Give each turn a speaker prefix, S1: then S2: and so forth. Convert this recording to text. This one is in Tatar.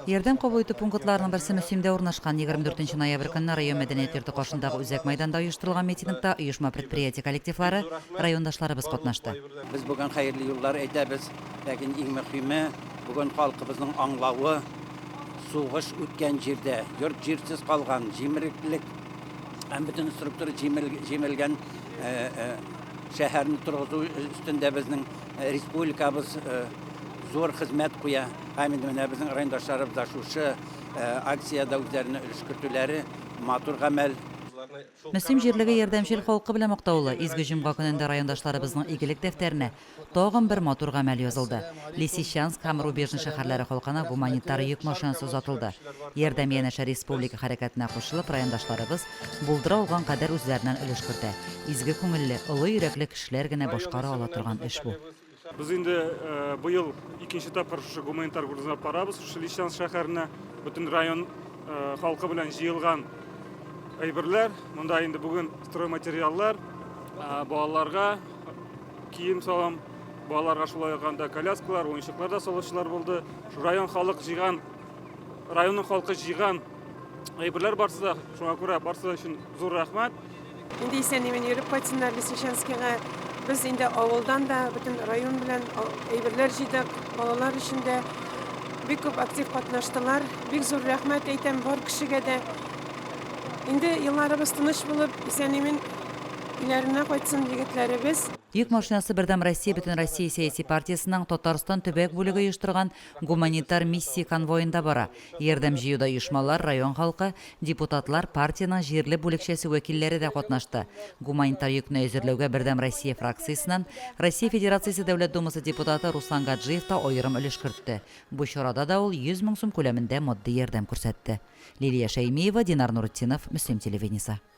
S1: Ярдәм кабул итү пунктларының берсе Мөслимдә урнашкан 24 ноябрь көнне район мәдәният йорты каршындагы үзәк мәйданда оештырылган митингта оешма предприятие коллективлары, райондашларыбыз катнашты.
S2: Biz bugün hayırlı yıllar ederiz. Lakin en mühimi bugün halkımızın anlağı soğuş ötken yerde, yurt yersiz kalgan, jimirliklik, hem bütün struktürü jimirgen şehrini turğuzu üstünde bizning respublikamız zor hizmet koya. Hem de bizim rayondaşlarımız da şu aksiyada üzerine ülüşkürtüleri matur gamel.
S1: Мөслим җирлеге ярдәмчел халкы белән мактаулы изге җомга көнендә райондашларыбызның игелек дәфтәренә тагын бер матур гамәл язылды. Лисичанск һәм Рубежный шәһәрләре халкына гуманитар йөк машинасы узатылды. Ярдәм янәшә республика хәрәкәтенә кушылып, райондашларыбыз булдыра алган кадәр үзләреннән өлеш кертә. Изге күңелле, олы йөрәкле кешеләр генә башкара ала торган эш бу.
S3: Biz инде быел икенче тапкыр шушы гуманитар грузына барабыз. Лисичанск шәһәренә бөтен район халкы белән җыелган әйберләр, монда инде бүген стройматериаллар, балаларга кием салам, балаларга шулай яганда коляскалар, уенчыклар да салучылар булды. Шу район халык җыйган, районның халкы җыйган әйберләр барсы, шуңа күрә барсы өчен зур рәхмәт.
S4: Инде исән-имин йөреп кайтсыннар Лисичанскига. Biz инде авылдан да бөтен район белән әйберләр җыйдык. Балалар өчен дә бик күп актив катнаштылар. Бик зур рәхмәт әйтәм бар кешегә дә. Инде елларыбыз тыныч булып, исән-имин иләренә кайтсын егетләребез.
S1: Йөк машинасы Бердәм Россия бөтен Россия сәяси партиясының Татарстан төбәк бүлеге оештырган гуманитар миссия конвоенда бара. Ярдәм җыюда оешмалар, район халкы, депутатлар, партияның җирле бүлекчәсе вәкилләре дә катнашты. Гуманитар йөкне әзерләүгә Бердәм Россия фракциясеннән Россия Федерациясе Дәүләт Думасы депутаты Руслан Гаджиев та аерым өлеш кертте. Бу чарада да ул 100 мең сум күләмендә матди ярдәм күрсәтте. Лилия Шәймиева, Динар Нуртдинов, Мөслим телевидениесе.